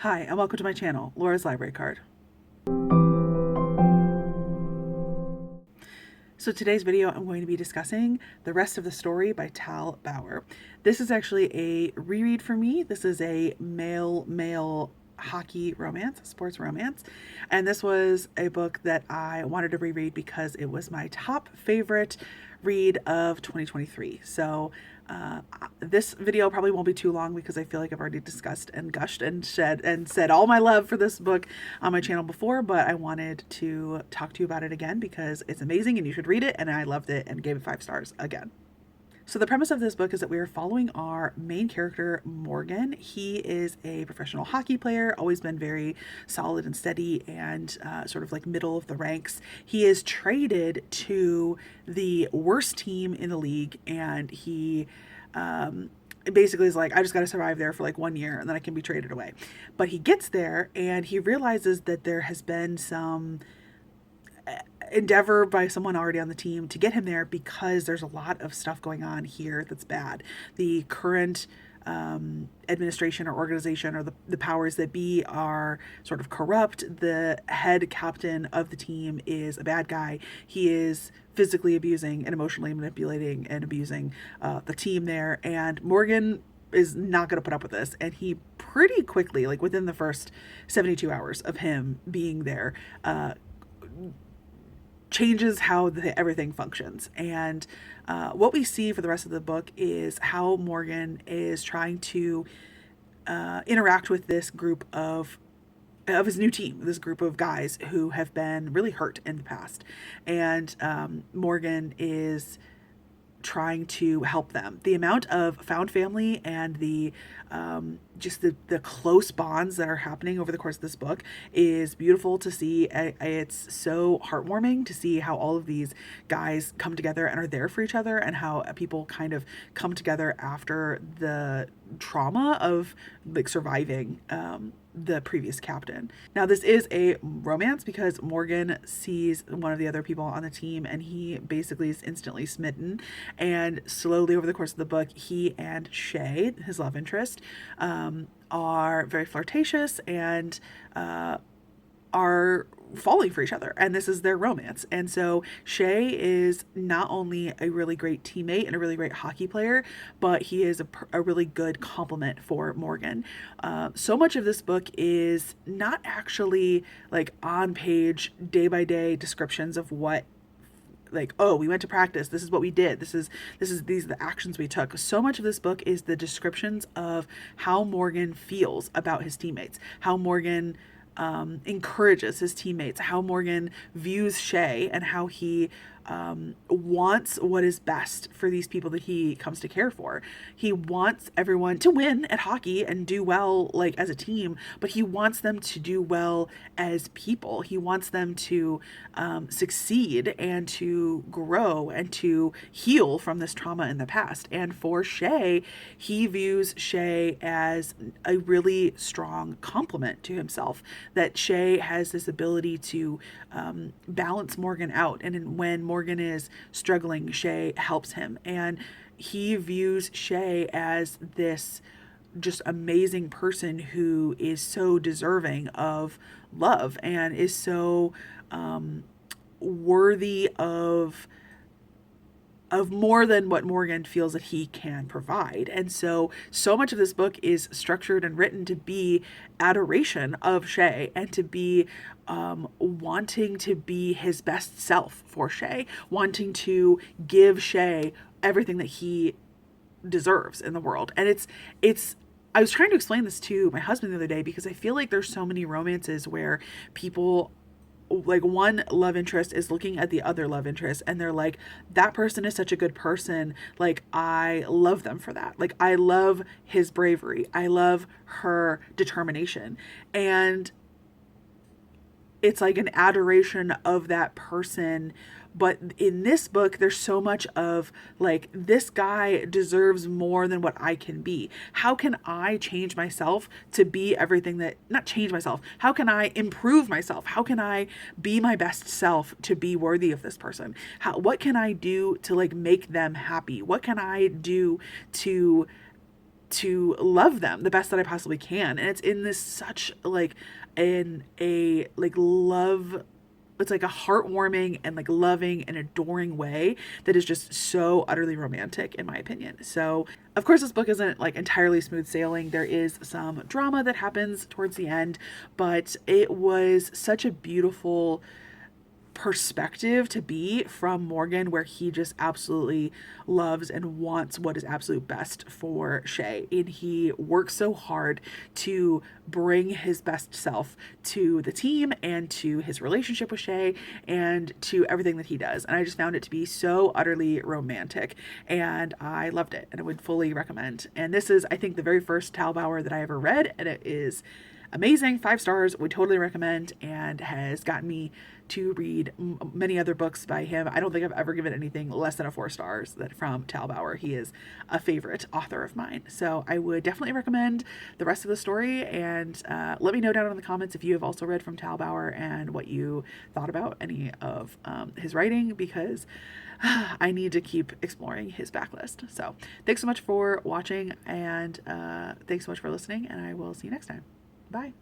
Hi, and welcome to my channel, Laura's Library Card. So today's video, I'm going to be discussing the rest of the story by Tal Bauer. This is actually a reread for me. This is a male hockey romance, sports romance. And this was a book that I wanted to reread because it was my top favorite read of 2023. So this video probably won't be too long because I feel like I've already discussed and gushed and said all my love for this book on my channel before, but I wanted to talk to you about it again because it's amazing and you should read it, and I loved it and gave it 5 stars again. So the premise of this book is that we are following our main character, Morgan. He is a professional hockey player, always been very solid and steady and sort of like middle of the ranks. He is traded to the worst team in the league, and he basically is like, I just got to survive there for like 1 year and then I can be traded away. But he gets there and he realizes that there has been some endeavor by someone already on the team to get him there because there's a lot of stuff going on here that's bad. The current administration or organization or the powers that be are sort of corrupt. The head captain of the team is a bad guy. He is physically abusing and emotionally manipulating and abusing the team there. And Morgan is not going to put up with this. And he pretty quickly, like within the first 72 hours of him being there, changes how everything functions. And what we see for the rest of the book is how Morgan is trying to interact with this group of his new team, this group of guys who have been really hurt in the past. And Morgan is trying to help them. The amount of found family and the just the close bonds that are happening over the course of this book is beautiful to see. It's so heartwarming to see how all of these guys come together and are there for each other, and how people kind of come together after the trauma of like surviving the previous captain. Now, this is a romance because Morgan sees one of the other people on the team and he basically is instantly smitten. And slowly over the course of the book, he and Shay, his love interest, are very flirtatious and are falling for each other, and this is their romance. And so Shay is not only a really great teammate and a really great hockey player, but he is a really good complement for Morgan. So much of this book is not actually like on page day by day descriptions of what, like, oh, we went to practice, this is what we did, these are the actions we took. So much of this book is the descriptions of how Morgan feels about his teammates, how Morgan encourages his teammates, how Morgan views Shay, and how he wants what is best for these people that he comes to care for. He wants everyone to win at hockey and do well, like as a team, but he wants them to do well as people. He wants them to succeed and to grow and to heal from this trauma in the past. And for Shay, he views Shay as a really strong complement to himself, that Shay has this ability to balance Morgan out. And when Morgan is struggling, Shay helps him. And he views Shay as this just amazing person who is so deserving of love and is so worthy of more than what Morgan feels that he can provide. And so much of this book is structured and written to be adoration of Shay and to be wanting to be his best self for Shay, wanting to give Shay everything that he deserves in the world. And it's I was trying to explain this to my husband the other day because I feel like there's so many romances where people, like, one love interest is looking at the other love interest and they're like, that person is such a good person, like I love them for that, like I love his bravery, I love her determination. And it's like an adoration of that person. But in this book, there's so much of like, this guy deserves more than what I can be. How can I change myself to be everything that, not change myself, how can I improve myself? How can I be my best self to be worthy of this person? What can I do to like make them happy? What can I do to to love them the best that I possibly can. And it's in this such like in a like love, it's like a heartwarming and like loving and adoring way that is just so utterly romantic in my opinion. So of course this book isn't like entirely smooth sailing. There is some drama that happens towards the end, but it was such a beautiful perspective to be from Morgan, where he just absolutely loves and wants what is absolute best for Shay. And he works so hard to bring his best self to the team and to his relationship with Shay and to everything that he does. And I just found it to be so utterly romantic. And I loved it and I would fully recommend. And this is, I think, the very first Tal Bauer that I ever read. And it is amazing, 5 stars, would totally recommend, and has gotten me to read many other books by him. I don't think I've ever given anything less than a 4 stars that from Tal Bauer. He is a favorite author of mine, so I would definitely recommend the rest of the story. And let me know down in the comments if you have also read from Tal Bauer and what you thought about any of his writing, because I need to keep exploring his backlist. So thanks so much for watching, and thanks so much for listening, and I will see you next time. Bye.